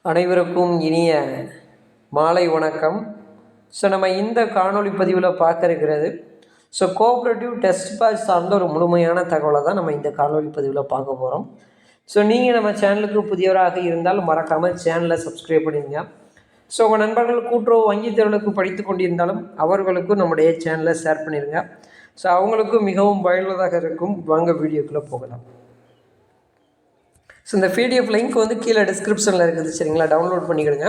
அனைவருக்கும் இனிய மாலை வணக்கம். நம்ம இந்த காணொளி பதிவில் பார்க்க இருக்கிறது கோஆப்ரேட்டிவ் டெஸ்ட் பேட்ச் சார்ந்த ஒரு முழுமையான தகவலை தான் நம்ம இந்த காணொளி பதிவில் பார்க்க போகிறோம். நீங்கள் நம்ம சேனலுக்கு புதியவராக இருந்தால் மறக்காமல் சேனலை சப்ஸ்கிரைப் பண்ணிடுங்க. உங்கள் நண்பர்கள் கூட்டுறவு வங்கி தேர்வுகளுக்கு படித்து கொண்டிருந்தாலும் அவர்களுக்கும் நம்முடைய சேனலை ஷேர் பண்ணிடுங்க. அவங்களுக்கும் மிகவும் பயனுள்ளதாக இருக்கும். வாங்க வீடியோக்குள்ளே போகலாம். இந்த பிடிஎஃப் லிங்க் வந்து கீழே டிஸ்கிரிப்ஷனில் இருக்குது, சரிங்களா? டவுன்லோட் பண்ணிக்கிடுங்க.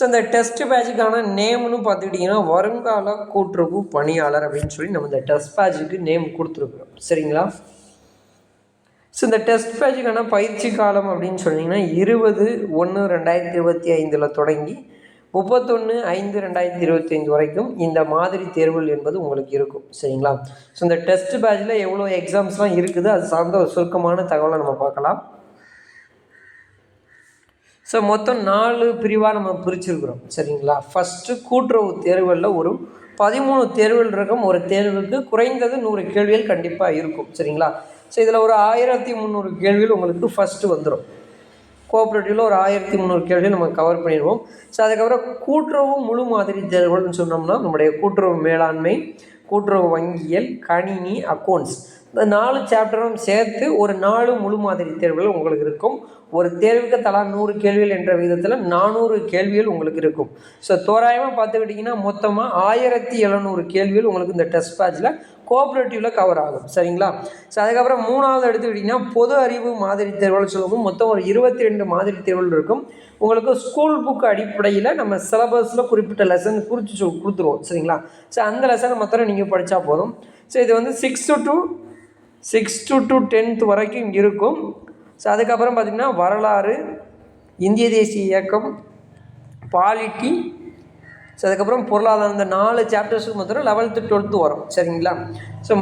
இந்த டெஸ்ட் பேட்சுக்கான நேம்னு பார்த்துக்கிட்டிங்கன்னா வருங்கால கூட்டுறவு பணியாளர் அப்படின்னு சொல்லி நம்ம இந்த டெஸ்ட் பேட்சுக்கு நேம் கொடுத்துருக்குறோம், சரிங்களா? இந்த டெஸ்ட் பேட்சுக்கான பயிற்சி காலம் அப்படின்னு சொன்னீங்கன்னா 20/1/2025 தொடங்கி 31/5/2025 வரைக்கும் இந்த மாதிரி தேர்வுகள் என்பது உங்களுக்கு இருக்கும், சரிங்களா? இந்த டெஸ்ட் பேட்சில் எவ்வளோ எக்ஸாம்ஸ்லாம் இருக்குது அது சார்ந்த ஒரு சுருக்கமான தகவலை நம்ம பார்க்கலாம். மொத்தம் 4 பிரிவாக நம்ம பிரிச்சிருக்கிறோம், சரிங்களா? ஃபஸ்ட்டு கூட்டுறவு தேர்வுகளில் ஒரு 13 தேர்வுகள் இருக்கும். ஒரு தேர்வுக்கு குறைந்தது 100 கேள்விகள் கண்டிப்பாக இருக்கும், சரிங்களா? இதில் ஒரு 1300 கேள்விகள் உங்களுக்கு ஃபஸ்ட்டு வந்துடும். கோஆப்ரேட்டிவில் ஒரு 1300 கேள்விகள் நம்ம கவர் பண்ணிடுவோம். அதுக்கப்புறம் கூட்டுறவு முழு மாதிரி தேர்வுகள்னு சொன்னோம்னா நம்முடைய கூட்டுறவு மேலாண்மை, கூட்டுறவு வங்கியல், கணினி, அக்கௌண்ட்ஸ், இந்த 4 சாப்டரும் சேர்த்து ஒரு 4 முழு மாதிரி தேர்வுகள் உங்களுக்கு இருக்கும். ஒரு தேர்வுக்கு தலா 100 கேள்விகள் என்ற விதத்தில் 400 கேள்விகள் உங்களுக்கு இருக்கும். தோராயமாக பார்த்துக்கிட்டிங்கன்னா மொத்தமாக 1700 கேள்விகள் உங்களுக்கு இந்த டெஸ்ட் பேட்சில் கோஆப்ரேட்டிவில் கவர் ஆகும், சரிங்களா? அதுக்கப்புறம் 3வது எடுத்துக்கிட்டிங்கன்னா பொது அறிவு மாதிரி தேர்வுகள் சொல்லுவோம். மொத்தம் ஒரு 22 மாதிரி தேர்வுகள் இருக்கும். உங்களுக்கு ஸ்கூல் புக் அடிப்படையில் நம்ம சிலபஸில் குறிப்பிட்ட லெசன் குறித்து கொடுத்துருவோம், சரிங்களா? அந்த லெசனை மொத்தம் நீங்கள் படித்தா போதும். இது வந்து 6th to 10th வரைக்கும் இருக்கும். அதுக்கப்புறம் பார்த்திங்கன்னா வரலாறு, இந்திய தேசிய இயக்கம், பாலிட்டி, அதுக்கப்புறம் பொருளாதாரம், இந்த 4 சாப்டர்ஸுக்கு மொத்தம் 11th 12th வரும், சரிங்களா?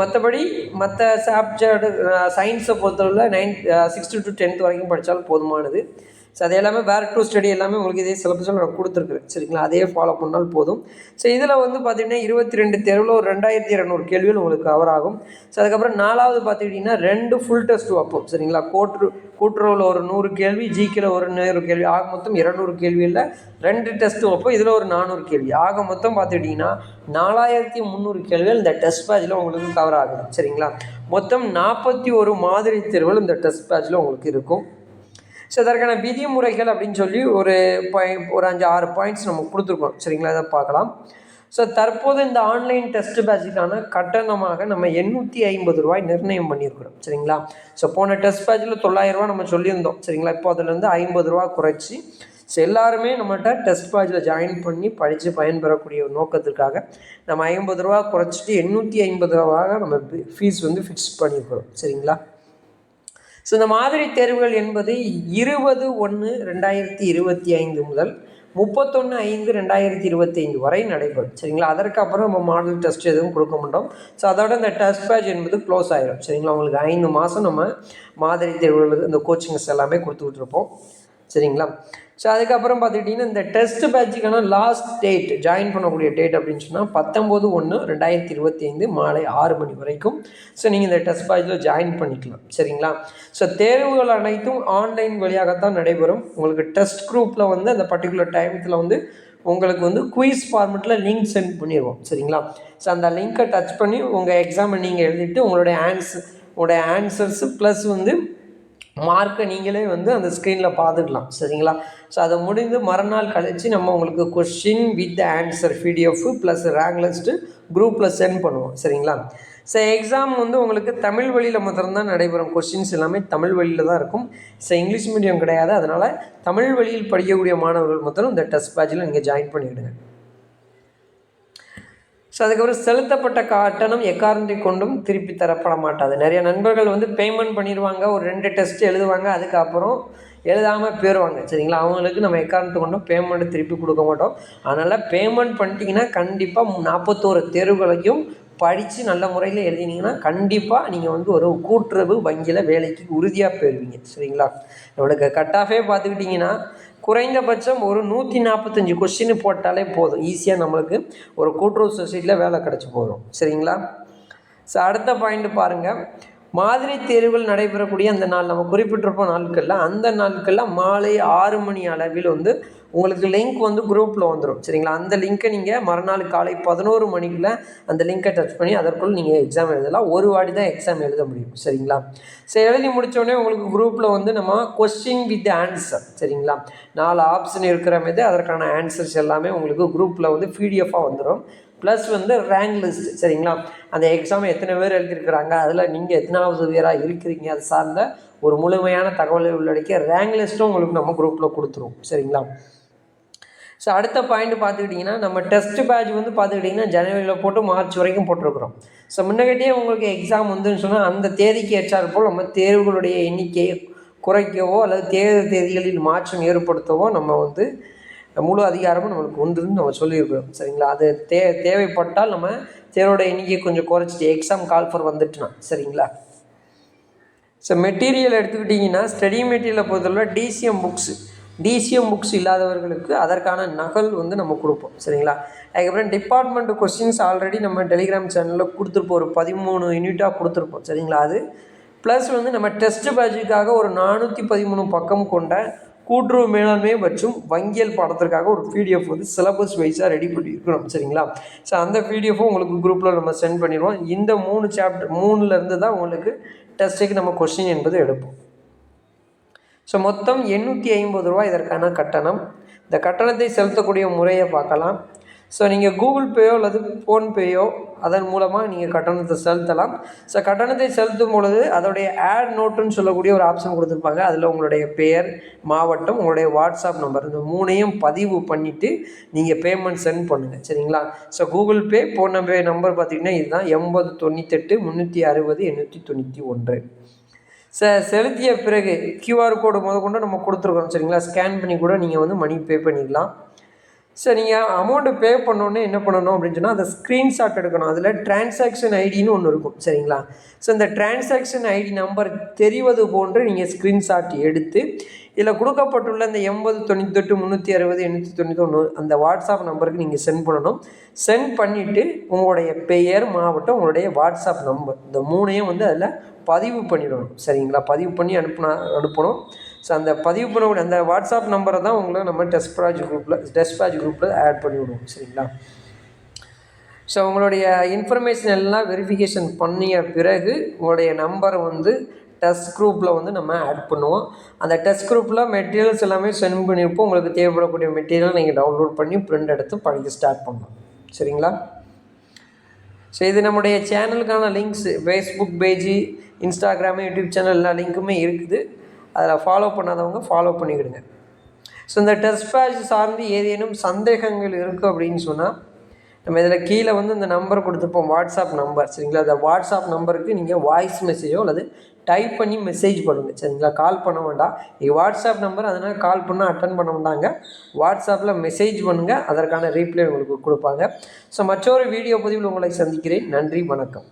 மற்றபடி மற்ற சாப்டர் சயின்ஸை பொறுத்தவரை 6th to 10th வரைக்கும் படித்தாலும் போதுமானது. அது எல்லாமே வேர் டு ஸ்டடி எல்லாமே உங்களுக்கு இதே சிலபஸில் நான் கொடுத்துருக்குறேன், சரிங்களா? அதே ஃபாலோ பண்ணால் போதும். இதில் வந்து பார்த்திங்கன்னா 22 தேர்வில் ஒரு 2200 கேள்விகள் உங்களுக்கு கவர் ஆகும். அதுக்கப்புறம் 4வது பார்த்துக்கிட்டிங்கன்னா 2 ஃபுல் டெஸ்ட் வைப்போம், சரிங்களா? கூட்டுறவில் ஒரு 100 கேள்வி, ஜிகேல ஒரு 100 கேள்வி, ஆக மொத்தம் 200 கேள்வியில் 2 டெஸ்ட் வைப்போம். இதில் ஒரு 400 கேள்வி, ஆக மொத்தம் பார்த்துக்கிட்டிங்கன்னா 4300 கேள்விகள் இந்த டெஸ்ட் பேட்சில் உங்களுக்கு கவர் ஆகுது, சரிங்களா? மொத்தம் 41 மாதிரி தேர்வுகள் இந்த டெஸ்ட் பேட்சில் உங்களுக்கு இருக்கும். அதற்கான விதிமுறைகள் அப்படின்னு சொல்லி ஒரு 5-6 பாயிண்ட்ஸ் நம்ம கொடுத்துருக்கோம், சரிங்களா? இதை பார்க்கலாம். தற்போது இந்த ஆன்லைன் டெஸ்ட் பேட்சுக்கான கட்டணமாக நம்ம 850 ரூபாய் நிர்ணயம் பண்ணியிருக்கிறோம், சரிங்களா? போன டெஸ்ட் பேட்சில் 900 ரூபா நம்ம சொல்லியிருந்தோம், சரிங்களா? இப்போ அதிலேருந்து 50 ரூபா குறைச்சி எல்லாருமே நம்மகிட்ட டெஸ்ட் பேட்சில் ஜாயின் பண்ணி படித்து பயன்பெறக்கூடிய ஒரு நோக்கத்திற்காக நம்ம 50 ரூபா குறைச்சிட்டு 850 ரூபாவாக நம்ம ஃபீஸ் வந்து ஃபிக்ஸ் பண்ணியிருக்கிறோம், சரிங்களா? இந்த மாதிரி தேர்வுகள் என்பது 20/1/2025 முதல் 31/5/2025 வரை நடைபெறும், சரிங்களா? அதற்கப்புறம் நம்ம மாடல் டெஸ்ட் எதுவும் கொடுக்க மாட்டோம். அதோட இந்த டெஸ்ட் பேட்ச் என்பது க்ளோஸ் ஆகிடும், சரிங்களா? உங்களுக்கு 5 மாதம் நம்ம மாதிரி தேர்வுகளுக்கு இந்த கோச்சிங்ஸ் எல்லாமே கொடுத்துக்கிட்டு இருப்போம், சரிங்களா? அதுக்கப்புறம் பார்த்துக்கிட்டிங்கன்னா இந்த டெஸ்ட் பேட்சுக்கான லாஸ்ட் டேட், ஜாயின் பண்ணக்கூடிய டேட் அப்படின்னு சொன்னால் 19/1/2025 மாலை 6 மணி வரைக்கும் நீங்கள் இந்த டெஸ்ட் பேட்சில் ஜாயின் பண்ணிக்கலாம், சரிங்களா? தேர்வுகள் அனைத்தும் ஆன்லைன் வழியாகத்தான் நடைபெறும். உங்களுக்கு டெஸ்ட் குரூப்பில் வந்து அந்த பர்டிகுலர் டைமத்தில் வந்து உங்களுக்கு வந்து குயிஸ் ஃபார்மெட்டில் லிங்க் சென்ட் பண்ணிடுவோம், சரிங்களா? அந்த லிங்க்கை டச் பண்ணி உங்கள் எக்ஸாமை நீங்கள் எழுதிட்டு உங்களுடைய ஆன்சர்ஸு ப்ளஸ் வந்து மார்க்கை நீங்களே வந்து அந்த ஸ்க்ரீனில் பார்த்துக்கலாம், சரிங்களா? அதை முடிந்து மறுநாள் கழித்து நம்ம உங்களுக்கு question with answer PDF plus rank list குரூப்பில் சென்ட் பண்ணுவோம், சரிங்களா? எக்ஸாம் வந்து உங்களுக்கு தமிழ் வழியில் மாத்திரம்தான் நடைபெறும். கொஸ்டின்ஸ் எல்லாமே தமிழ் வழியில் தான் இருக்கும். இங்கிலீஷ் மீடியம் கிடையாது. அதனால் தமிழ் வழியில் படிக்கக்கூடிய மாணவர்கள் மாத்திரம் இந்த டெஸ்ட் பேட்சில் நீங்கள் ஜாயின் பண்ணிவிடுங்க. அதுக்கப்புறம் செலுத்தப்பட்ட கட்டணம் எக்காரணத்தை கொண்டும் திருப்பி தரப்பட மாட்டாது. நிறைய நண்பர்கள் வந்து பேமெண்ட் பண்ணிடுவாங்க, ஒரு 2 டெஸ்ட் எழுதுவாங்க, அதுக்கப்புறம் எழுதாமல் போயிடுவாங்க, சரிங்களா? அவங்களுக்கு நம்ம எக்காரணத்தை கொண்டும் பேமெண்ட் திருப்பி கொடுக்க மாட்டோம். அதனால் பேமெண்ட் பண்ணிட்டீங்கன்னா கண்டிப்பாக 41 தேர்வுகளையும் படித்து நல்ல முறையில் எழுதினீங்கன்னா கண்டிப்பாக நீங்கள் வந்து ஒரு கூட்டுறவு வங்கியில் வேலைக்கு உறுதியாக போயிடுவீங்க, சரிங்களா? நம்மளுக்கு கட் ஆஃபே பார்த்துக்கிட்டிங்கன்னா குறைந்தபட்சம் ஒரு 145 கொஸ்டின் போட்டாலே போதும், ஈஸியாக நம்மளுக்கு ஒரு கூட்டுறவு சொசைட்டியில் வேலை கிடச்சி போதும், சரிங்களா? அடுத்த பாயிண்ட் பாருங்கள். மாதிரி தேர்வுகள் நடைபெறக்கூடிய அந்த நாள் நம்ம குறிப்பிட்டிருப்போம் நாட்களில், அந்த நாட்களில் மாலை 6 மணி அளவில் வந்து உங்களுக்கு லிங்க் வந்து குரூப்பில் வந்துடும். சரிங்களா? அந்த லிங்க்கை நீங்கள் மறுநாள் காலை 11 மணிக்குள்ள அந்த லிங்க்கை டச் பண்ணி அதற்குள் நீங்கள் எக்ஸாம் எழுதலாம். ஒரு வாட்டி தான் எக்ஸாம் எழுத முடியும். சரிங்களா? சரி, எழுதி முடித்தோடனே உங்களுக்கு குரூப்பில் வந்து நம்ம கொஸ்டின் வித் ஆன்சர், சரிங்களா, 4 ஆப்ஷன் இருக்கிற மாதிரி அதற்கான ஆன்சர்ஸ் எல்லாமே உங்களுக்கு குரூப்பில் வந்து பிடிஎஃபாக வந்துடும். ப்ளஸ் வந்து ரேங்க் லிஸ்ட், சரிங்களா, அந்த எக்ஸாம் எத்தனை பேர் எழுதியிருக்கிறாங்க, அதில் நீங்கள் எத்தனாவது பேராக இருக்கிறீங்க, அது சார்ந்த ஒரு முழுமையான தகவலை உள்ளடக்கிய ரேங்க் லிஸ்ட்டும் உங்களுக்கு நம்ம குரூப்பில் கொடுத்துருவோம். சரிங்களா? ஸோ அடுத்த பாயிண்ட் பார்த்துக்கிட்டிங்கன்னா, நம்ம டெஸ்ட் பேட்ச் வந்து பார்த்துக்கிட்டிங்கன்னா ஜனவரியில் போட்டு மார்ச் வரைக்கும் போட்டிருக்கிறோம். ஸோ முன்னகட்டியே உங்களுக்கு எக்ஸாம் வந்துன்னு சொன்னால் அந்த தேதிக்கு ஏற்றாற்போல் நம்ம தேர்வுகளுடைய எண்ணிக்கையை குறைக்கவோ அல்லது தேர்வு தேதிகளில் மாற்றம் ஏற்படுத்தவோ நம்ம வந்து முழு அதிகாரமும் நம்மளுக்கு உண்டுன்னு நம்ம சொல்லியிருக்கிறோம். சரிங்களா? அது தேவைப்பட்டால் நம்ம தேர்வோட எண்ணிக்கையை கொஞ்சம் குறைச்சிட்டு எக்ஸாம் கால்ஃபர் வந்துட்டுனா, சரிங்களா? ஸோ மெட்டீரியல் எடுத்துக்கிட்டிங்கன்னா ஸ்டடி மெட்டீரியலை பொறுத்தவரை டிசிஎம் புக்ஸ் இல்லாதவர்களுக்கு அதற்கான நகல் வந்து நம்ம கொடுப்போம். சரிங்களா? அதுக்கப்புறம் டிபார்ட்மெண்ட் கொஸ்டின்ஸ் ஆல்ரெடி நம்ம டெலிகிராம் சேனலில் கொடுத்துருப்போம். ஒரு 13 யூனிட்டாக கொடுத்துருப்போம். சரிங்களா? அது ப்ளஸ் வந்து நம்ம டெஸ்ட் பேட்சுக்காக ஒரு 413 பக்கம் கொண்ட கூட்டுறவு மேலாண்மை மற்றும் வங்கியல் பாடத்திற்காக ஒரு பிடிஎஃப் வந்து சிலபஸ் வைஸாக ரெடி பண்ணியிருக்கிறோம். சரிங்களா? ஸோ அந்த பிடிஎஃப்பும் உங்களுக்கு குரூப்பில் நம்ம சென்ட் பண்ணிடுவோம். இந்த 3 சாப்டர் 3லேருந்து தான் உங்களுக்கு டெஸ்ட்டுக்கு நம்ம கொஸ்டின் என்பது எடுப்போம். ஸோ மொத்தம் 850 ரூபா இதற்கான கட்டணம். இந்த கட்டணத்தை செலுத்தக்கூடிய முறையை பார்க்கலாம். ஸோ நீங்கள் கூகுள் பேயோ அல்லது ஃபோன்பேயோ அதன் மூலமாக நீங்கள் கட்டணத்தை செலுத்தலாம். ஸோ கட்டணத்தை செலுத்தும் பொழுது அதோடைய ஆட் நோட்டுன்னு சொல்லக்கூடிய ஒரு ஆப்ஷன் கொடுத்துருப்பாங்க. அதில் உங்களுடைய பெயர், மாவட்டம், உங்களுடைய வாட்ஸ்அப் நம்பர், இந்த 3ஐயும் பதிவு பண்ணிவிட்டு நீங்கள் பேமெண்ட் சென்ட் பண்ணுங்கள். சரிங்களா? So Google Pay, PhonePe number பார்த்திங்கன்னா இதுதான் 8098 360 891. செலுத்திய பிறகு கியூஆர் கோடு முதற்கொண்டு நம்ம கொடுத்துருக்கோம். சரிங்களா? ஸ்கேன் பண்ணி கூட நீங்கள் வந்து மணி பே பண்ணிக்கலாம். சரி, நீங்கள் அமௌண்ட்டு பே பண்ணோன்னே என்ன பண்ணணும் அப்படின்னு சொன்னால் அதை ஸ்க்ரீன்ஷாட் எடுக்கணும். அதில் டிரான்சாக்ஷன் ஐடின்னு ஒன்று இருக்கும். சரிங்களா? ஸோ இந்த டிரான்சாக்ஷன் ஐடி நம்பர் தெரிவது போன்று நீங்கள் ஸ்க்ரீன்ஷாட் எடுத்து இதில் கொடுக்கப்பட்டுள்ள இந்த 8098 360 891 அந்த வாட்ஸ்அப் நம்பருக்கு நீங்கள் சென்ட் பண்ணணும். சென்ட் பண்ணிவிட்டு உங்களுடைய பெயர், மாவட்டம், உங்களுடைய வாட்ஸ்அப் நம்பர் இந்த 3ஐயும் வந்து அதில் பதிவு பண்ணிடணும். சரிங்களா? பதிவு பண்ணி அனுப்பணும். ஸோ அந்த பதிவு பண்ணக்கூடிய அந்த வாட்ஸ்அப் நம்பரை தான் உங்களை நம்ம டெஸ்ட் பேட்ச் குரூப்பில் ஆட் பண்ணி விடுவோம். சரிங்களா? ஸோ உங்களுடைய இன்ஃபர்மேஷன் எல்லாம் வெரிஃபிகேஷன் பண்ணிய பிறகு உங்களுடைய நம்பரை வந்து டெஸ்ட் குரூப்பில் வந்து நம்ம ஆட் பண்ணுவோம். அந்த டெஸ்ட் குரூப்பில் மெட்டீரியல்ஸ் எல்லாமே சென்ட் பண்ணியிருப்போம். உங்களுக்கு தேவைப்படக்கூடிய மெட்டீரியல் நீங்கள் டவுன்லோட் பண்ணி பிரிண்ட் எடுத்து படிக்க ஸ்டார்ட் பண்ணலாம். சரிங்களா? ஸோ இது நம்முடைய சேனலுக்கான links, Facebook page, Instagram, YouTube channel எல்லா லிங்க்குமே இருக்குது. அதில் ஃபாலோ பண்ணாதவங்க ஃபாலோ பண்ணிக்கிடுங்க. ஸோ இந்த டெஸ்ட் பேட்ச் சார்ந்து ஏதேனும் சந்தேகங்கள் இருக்குது அப்படின்னு சொன்னால் நம்ம இதில் கீழே வந்து இந்த நம்பர் கொடுத்துருப்போம், வாட்ஸ்அப் நம்பர். சரிங்களா? அந்த வாட்ஸ்அப் நம்பருக்கு நீங்கள் வாய்ஸ் மெசேஜோ அல்லது டைப் பண்ணி மெசேஜ் பண்ணுங்கள். சரிங்களா? கால் பண்ண வேண்டாம். இது வாட்ஸ்அப் நம்பர், அதனால் கால் பண்ணால் அட்டன் பண்ண மாட்டாங்க. வாட்ஸ்அப்பில் மெசேஜ் பண்ணுங்கள், அதற்கான ரீப்ளை உங்களுக்கு கொடுப்பாங்க. ஸோ மற்றொரு வீடியோ பதிவில் உங்களை சந்திக்கிறேன். நன்றி, வணக்கம்.